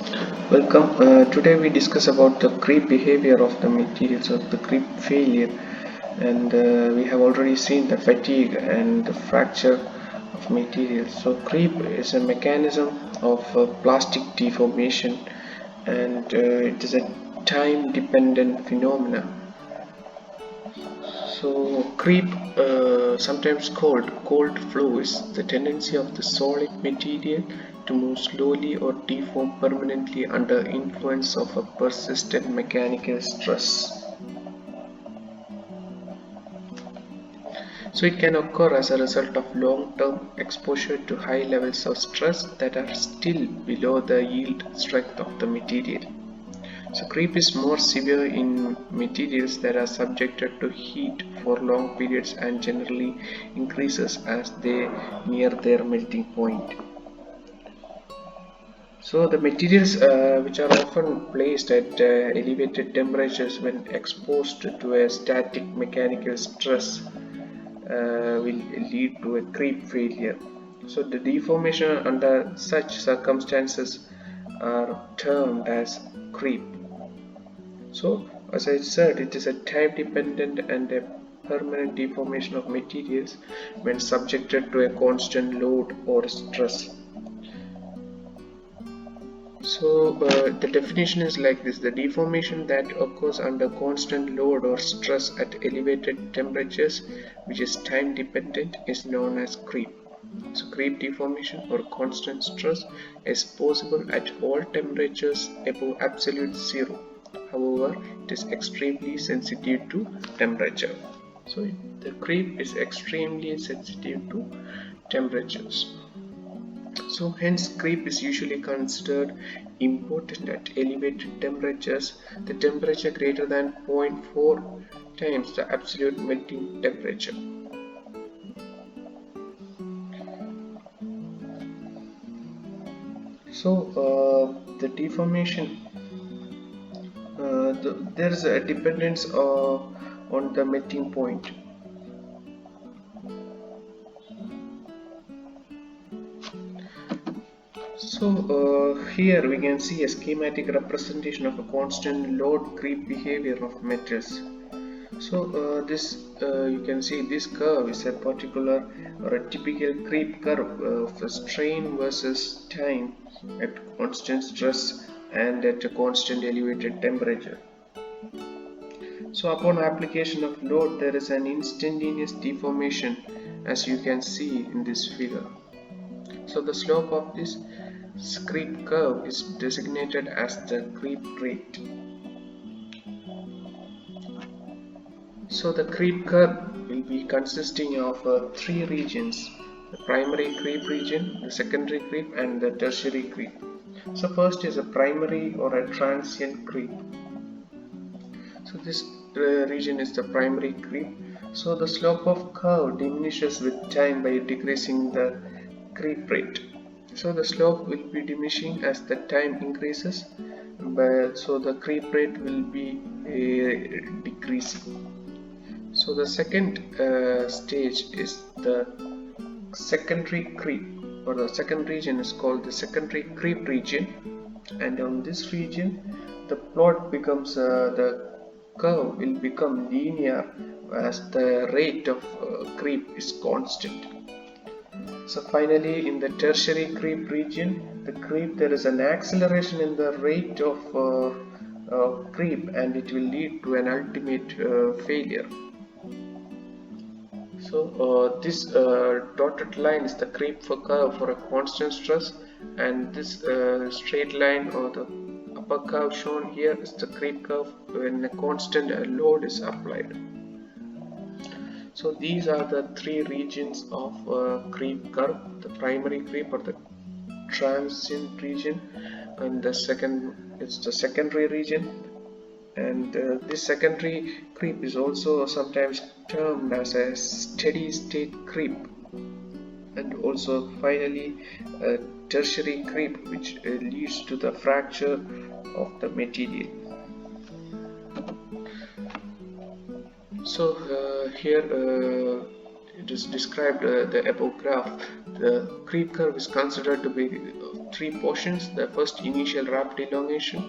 Welcome. Today we discuss about the creep behavior of the materials of the creep failure, and we have already seen the fatigue and the fracture of materials. So creep is a mechanism of plastic deformation, and it is a time-dependent phenomenon. So creep, sometimes called cold flow, is the tendency of the solid material to move slowly or deform permanently under influence of a persistent mechanical stress. So it can occur as a result of long-term exposure to high levels of stress that are still below the yield strength of the material. So creep is more severe in materials that are subjected to heat for long periods and generally increases as they near their melting point. So the materials which are often placed at elevated temperatures when exposed to a static mechanical stress will lead to a creep failure. So the deformation under such circumstances are termed as creep. So, as I said, it is a time dependent and a permanent deformation of materials when subjected to a constant load or stress. So, the definition is like this: the deformation that occurs under constant load or stress at elevated temperatures, which is time dependent, is known as creep. So, creep deformation or constant stress is possible at all temperatures above absolute zero. However, it is extremely sensitive to temperature. So the creep is extremely sensitive to temperatures. So hence creep is usually considered important at elevated temperatures, the temperature greater than 0.4 times the absolute melting temperature. So the deformation, there is a dependence on the melting point. So here we can see a schematic representation of a constant load creep behavior of metals. So this you can see this curve is a particular or a typical creep curve of a strain versus time at constant stress and at a constant elevated temperature. So upon application of load, there is an instantaneous deformation, as you can see in this figure. So the slope of this creep curve is designated as the creep rate. So the creep curve will be consisting of three regions: the primary creep region, the secondary creep, and the tertiary creep. So first is a primary or a transient creep. So this region is the primary creep. So the slope of curve diminishes with time by decreasing the creep rate. So the slope will be diminishing as the time increases, but so the creep rate will be decreasing. So the second stage is the secondary creep, or the second region is called the secondary creep region, and on this region the plot becomes the curve will become linear as the rate of creep is constant. So finally, in the tertiary creep region, there is an acceleration in the rate of creep, and it will lead to an ultimate failure. So this dotted line is the creep for curve for a constant stress, and this straight line or the upper curve shown here is the creep curve when a constant load is applied. So these are the three regions of creep curve: the primary creep or the transient region, and the second is the secondary region. And this secondary creep is also sometimes termed as a steady state creep, and also finally a tertiary creep, which leads to the fracture of the material. So here it is described the above graph. The creep curve is considered to be three portions. The first, initial rapid elongation,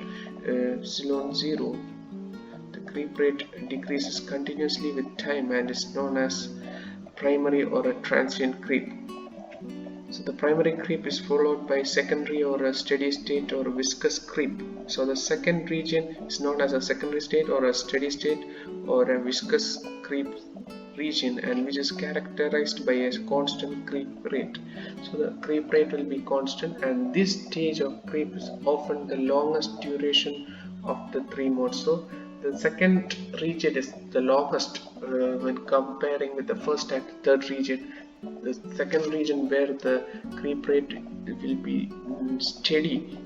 epsilon 0. The creep rate decreases continuously with time and is known as primary or a transient creep. So the primary creep is followed by secondary or a steady state or viscous creep. So the second region is known as a secondary state or a steady state or a viscous creep region, and which is characterized by a constant creep rate. So the creep rate will be constant, and this stage of creep is often the longest duration of the three modes. So the second region is the longest when comparing with the first and third region. The second region, where the creep rate will be steady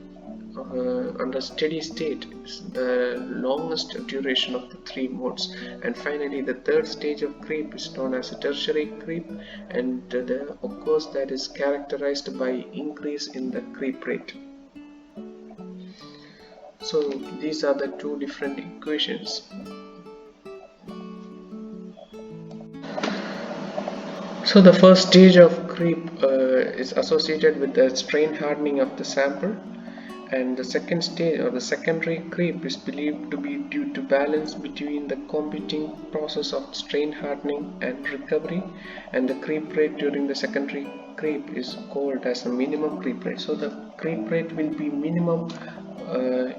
under steady state, is the longest duration of the three modes. And finally, the third stage of creep is known as a tertiary creep, and the occurs that is characterized by increase in the creep rate. So these are the two different equations. So the first stage of creep is associated with the strain hardening of the sample, and the second stage or the secondary creep is believed to be due to balance between the competing process of strain hardening and recovery, and the creep rate during the secondary creep is called as the minimum creep rate. So the creep rate will be minimum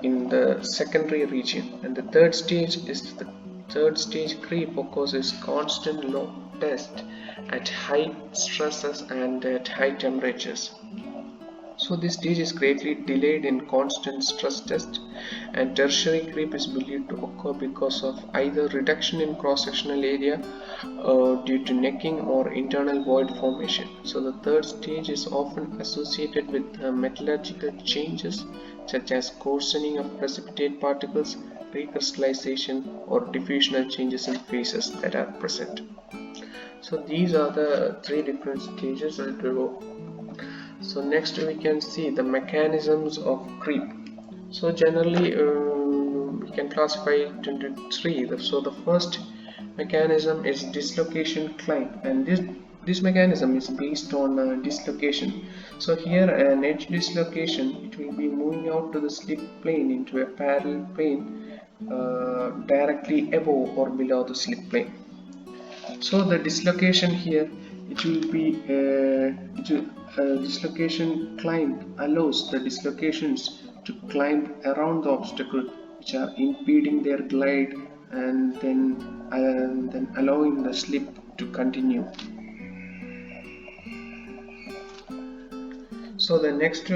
in the secondary region, and the third stage creep occurs is constant low test at high stresses and at high temperatures. So this stage is greatly delayed in constant stress test, and tertiary creep is believed to occur because of either reduction in cross-sectional area due to necking or internal void formation. So the third stage is often associated with metallurgical changes such as coarsening of precipitate particles, recrystallization, or diffusional changes in phases that are present. So these are the three different stages. So next we can see the mechanisms of creep. So generally we can classify it into three. So the first mechanism is dislocation climb, and this mechanism is based on dislocation. So here an edge dislocation, it will be moving out to the slip plane into a parallel plane directly above or below the slip plane. So the dislocation here, it will be dislocation climb allows the dislocations to climb around the obstacle which are impeding their glide, and then allowing the slip to continue. So the next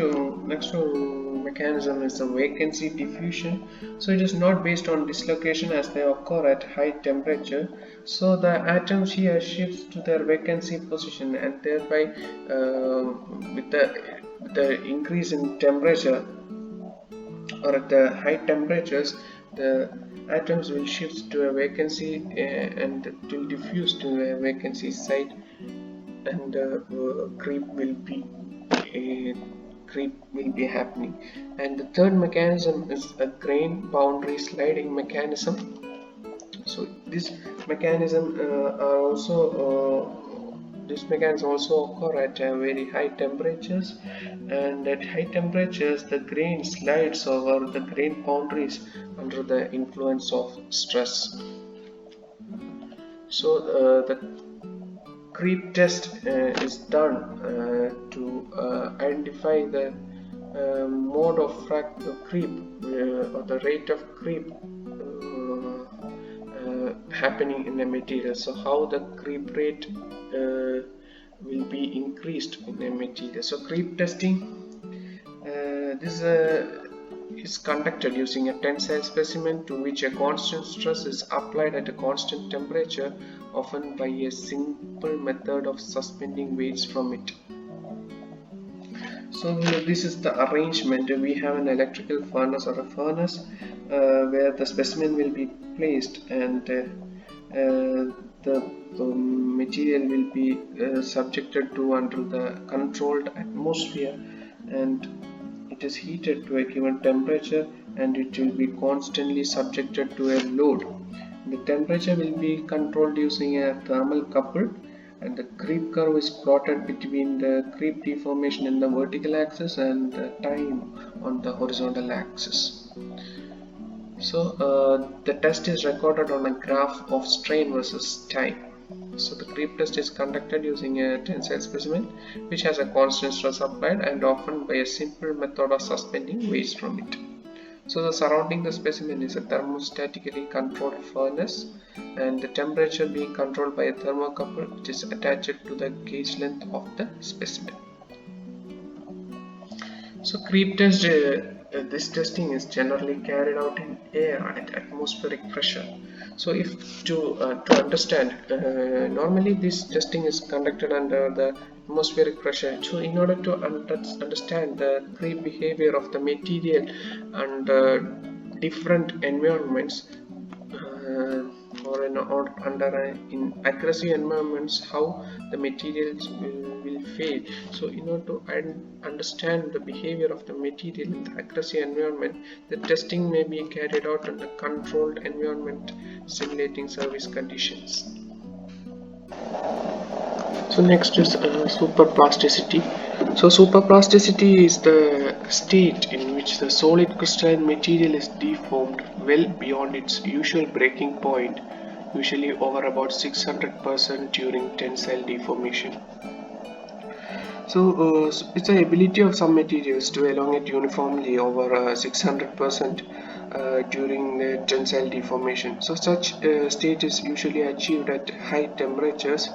mechanism is the vacancy diffusion. So it is not based on dislocation as they occur at high temperature. So the atoms here shifts to their vacancy position, and thereby with the increase in temperature or at the high temperatures, the atoms will shift to a vacancy and it will diffuse to a vacancy site, and creep will be happening. And the third mechanism is a grain boundary sliding mechanism. So this mechanism also occur at very high temperatures, and at high temperatures the grain slides over the grain boundaries under the influence of stress. So the creep test is done to identify the mode of creep or the rate of creep happening in a material. So how the creep rate will be increased in a material. So creep testing, this is conducted using a tensile specimen to which a constant stress is applied at a constant temperature, often by a simple method of suspending weights from it. So this is the arrangement. We have an electrical furnace or a furnace where the specimen will be placed, and the material will be subjected to under the controlled atmosphere, and it is heated to a given temperature, and it will be constantly subjected to a load. The temperature will be controlled using a thermal couple, and the creep curve is plotted between the creep deformation in the vertical axis and the time on the horizontal axis. So the test is recorded on a graph of strain versus time. So the creep test is conducted using a tensile specimen which has a constant stress applied and often by a simple method of suspending waste from it. So the surrounding the specimen is a thermostatically controlled furnace and the temperature being controlled by a thermocouple which is attached to the gauge length of the specimen. So creep test, this testing is generally carried out in air at atmospheric pressure. So if to understand, normally this testing is conducted under the atmospheric pressure. So in order to understand the creep behavior of the material under different environments, in aggressive environments, how the materials will fail. So in order to understand the behavior of the material in the aggressive environment, the testing may be carried out in a controlled environment simulating service conditions. So next is superplasticity. So superplasticity is the state in which the solid crystalline material is deformed well beyond its usual breaking point, usually over about 600% during tensile deformation. So it's the ability of some materials to elongate uniformly over 600% during the tensile deformation. So such state is usually achieved at high temperatures.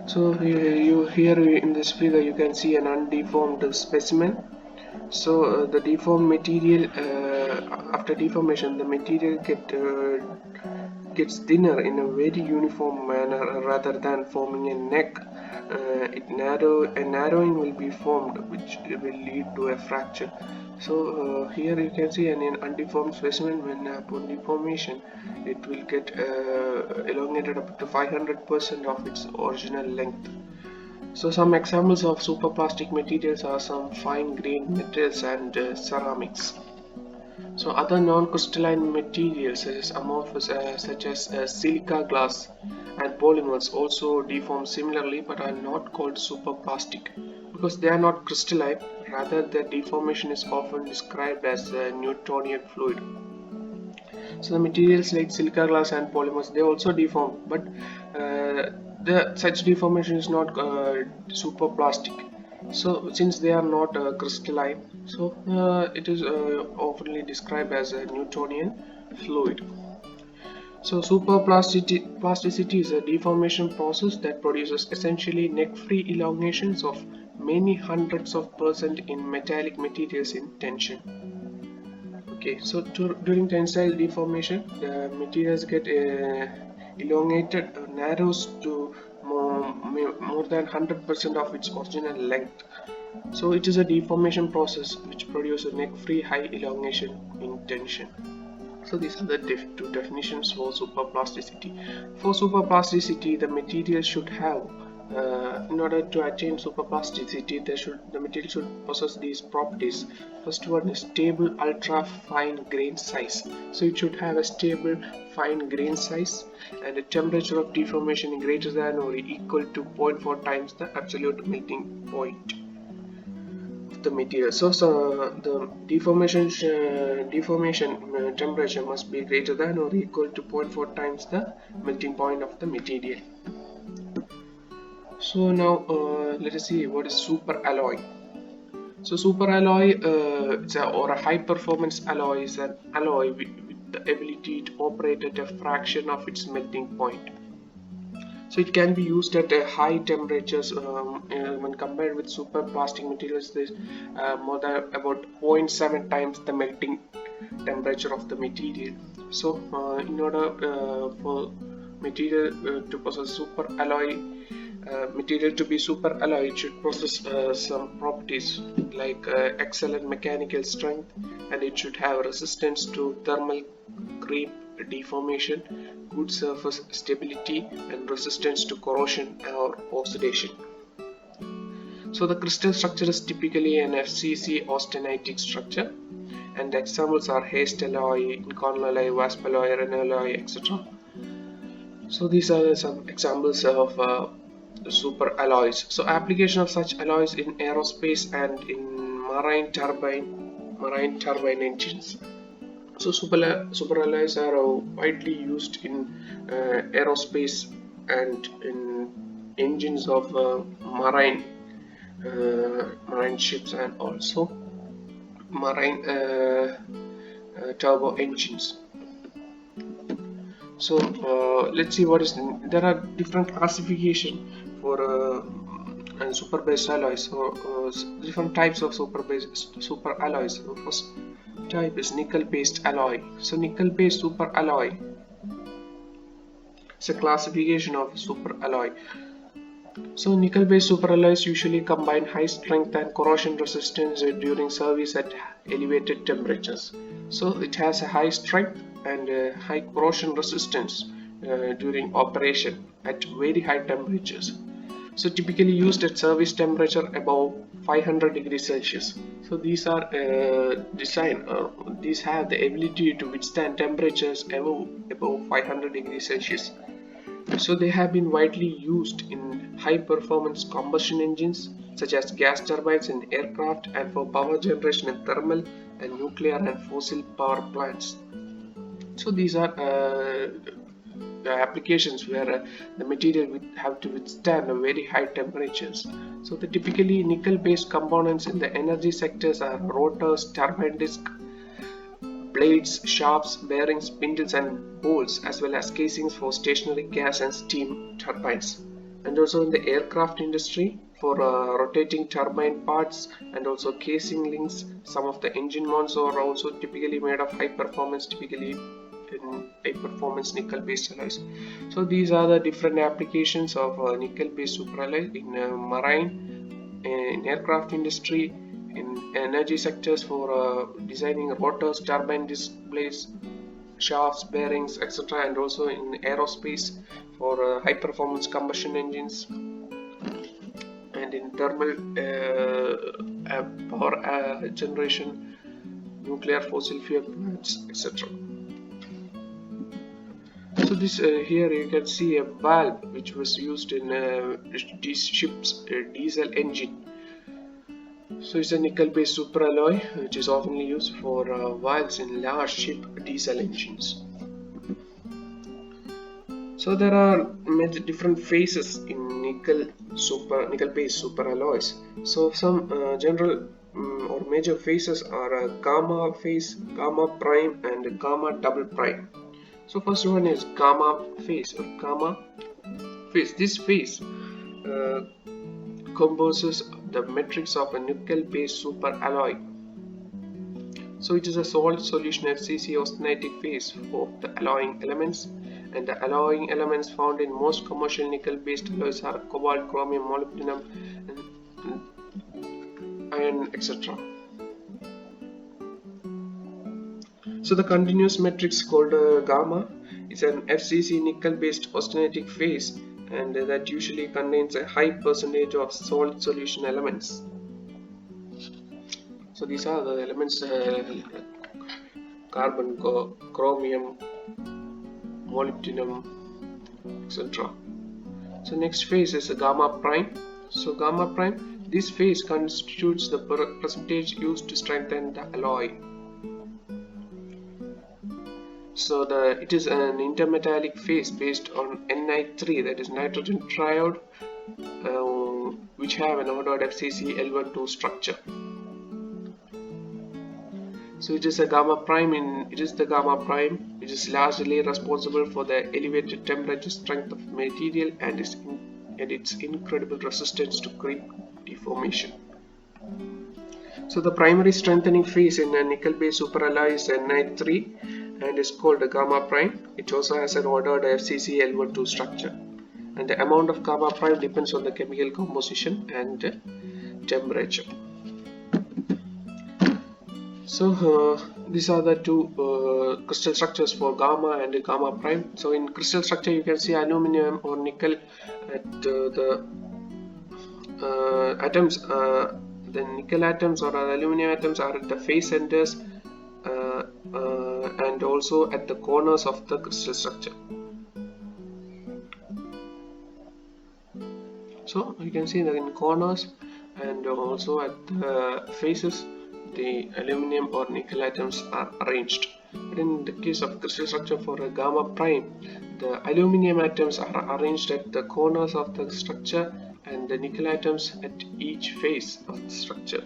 So here in this figure you can see an undeformed specimen. So the deformed material, after deformation, the material gets thinner in a very uniform manner rather than forming a neck. A narrowing will be formed, which will lead to a fracture. So here you can see an undeformed specimen. When upon deformation, it will get elongated up to 500% of its original length. So some examples of superplastic materials are some fine-grained metals and ceramics. So other non-crystalline materials such as amorphous, such as silica glass and polymers also deform similarly but are not called superplastic because they are not crystalline. Rather, their deformation is often described as a Newtonian fluid. So the materials like silica glass and polymers, they also deform, but such deformation is not superplastic. So since they are not crystalline, so it is oftenly described as a Newtonian fluid. So superplasticity is a deformation process that produces essentially neck-free elongations of many hundreds of percent in metallic materials in tension. Okay, so during tensile deformation, the materials get elongated, narrows to more than 100% of its original length. So it is a deformation process which produces a neck-free high elongation in tension. So these are the two definitions for superplasticity. For superplasticity, the material should have, in order to attain superplasticity, the material should possess these properties. First one is stable ultra fine grain size. So it should have a stable fine grain size and a temperature of deformation greater than or equal to 0.4 times the absolute melting point the material. So the deformation temperature must be greater than or equal to 0.4 times the melting point of the material. So now let us see what is super alloy. So super alloy or a high performance alloy is an alloy with the ability to operate at a fraction of its melting point. So it can be used at high temperatures when compared with superplastic materials. There's more than about 0.7 times the melting temperature of the material. So in order for material to possess super alloy, material to be super alloy, it should possess some properties like excellent mechanical strength, and it should have resistance to thermal creep deformation, good surface stability, and resistance to corrosion or oxidation. So the crystal structure is typically an FCC austenitic structure, and the examples are Haste alloy, Inconel alloy, Wasp alloy, Renault alloy, etc. So these are some examples of super alloys. So application of such alloys in aerospace and in marine turbine engines. So super alloys are widely used in aerospace and in engines of marine ships and also marine turbo engines. So let's see what is. There are different classification for super based alloys. So different types of super alloys. So first type is nickel based alloy. So nickel based super alloy is a classification of super alloy. So nickel based superalloys usually combine high strength and corrosion resistance during service at elevated temperatures. So it has a high strength and high corrosion resistance during operation at very high temperatures. So typically used at service temperature above 500 degrees Celsius. So these are these have the ability to withstand temperatures above 500 degrees Celsius. So they have been widely used in high performance combustion engines such as gas turbines in aircraft and for power generation in thermal and nuclear and fossil power plants. So these are the applications where the material will have to withstand very high temperatures. So the typically nickel based components in the energy sectors are rotors, turbine disc, blades, shafts, bearings, spindles and bolts, as well as casings for stationary gas and steam turbines. And also in the aircraft industry for rotating turbine parts and also casing links. Some of the engine mounts are also typically made of high performance, typically in high performance nickel based alloys. So these are the different applications of nickel based superalloy in marine, in aircraft industry, in energy sectors for designing rotors, turbine displays, shafts, bearings, etc., and also in aerospace for high performance combustion engines and in thermal power generation, nuclear, fossil fuel plants, etc. So this here you can see a valve which was used in this ship's diesel engine. So it's a nickel-based superalloy which is often used for valves in large ship diesel engines. So there are many different phases in nickel-based superalloys. So some general or major phases are gamma phase, gamma prime, and gamma double prime. So first one is gamma phase or gamma phase. This phase composes the matrix of a nickel-based superalloy. So it is a solid solution FCC austenitic phase for the alloying elements, and the alloying elements found in most commercial nickel-based alloys are cobalt, chromium, molybdenum, and iron, etc. So the continuous matrix called gamma is an FCC nickel-based austenitic phase, and that usually contains a high percentage of solid solution elements. So these are the elements: carbon, chromium, molybdenum, etc. So next phase is gamma prime. So gamma prime, this phase constitutes the percentage used to strengthen the alloy. So it is an intermetallic phase based on Ni3, that is nitrogen triode, which have an ordered FCC L12 structure. So it is a gamma prime the gamma prime which is largely responsible for the elevated temperature strength of material and its incredible resistance to creep deformation. So the primary strengthening phase in a nickel-based superalloy is Ni3 and is called a gamma prime. It also has an ordered FCC L12 structure, and the amount of gamma prime depends on the chemical composition and temperature. So these are the two crystal structures for gamma and gamma prime. So in crystal structure you can see aluminum or nickel at the atoms. The nickel atoms or aluminum atoms are at the phase centers and also at the corners of the crystal structure. So you can see that in corners and also at the faces the aluminum or nickel atoms are arranged. But in the case of crystal structure for a gamma prime, the aluminum atoms are arranged at the corners of the structure and the nickel atoms at each face of the structure.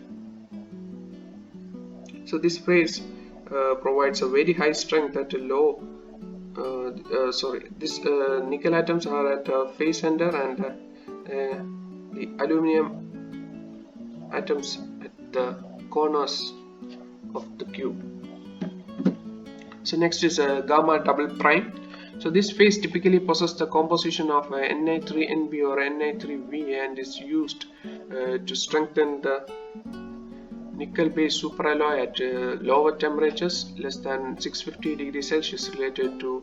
So this phase provides a very high strength at a low this nickel atoms are at face center and the aluminum atoms at the corners of the cube. So next is a gamma double prime. So this phase typically possesses the composition of Ni3Nb or Ni3V and is used to strengthen the nickel based superalloy at lower temperatures less than 650 degrees Celsius related to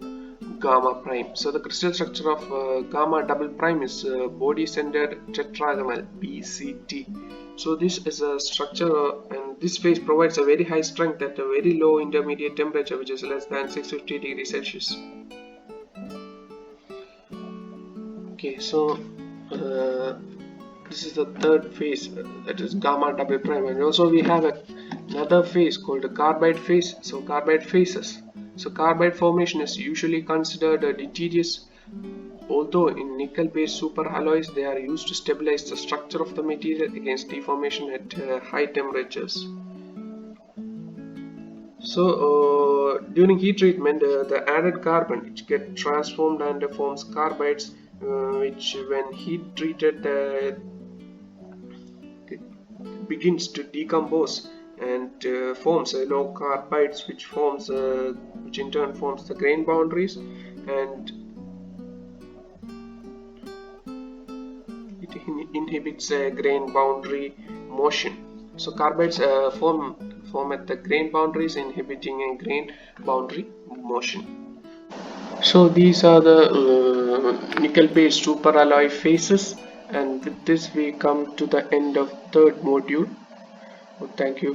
gamma prime. So the crystal structure of gamma double prime is body centered tetragonal BCT. So this is a structure and this phase provides a very high strength at a very low intermediate temperature which is less than 650 degrees Celsius. Okay, so this is the third phase, that is gamma double prime, and also we have another phase called the carbide phase. So carbide phases. So carbide formation is usually considered deleterious, although in nickel based superalloys they are used to stabilize the structure of the material against deformation at high temperatures. So during heat treatment the added carbon which get transformed and forms carbides which when heat treated it begins to decompose and forms low carbides which in turn forms the grain boundaries and it inhibits grain boundary motion. So carbides form at the grain boundaries, inhibiting a grain boundary motion. So these are the nickel based superalloy phases, and with this we come to the end of third module. Thank you.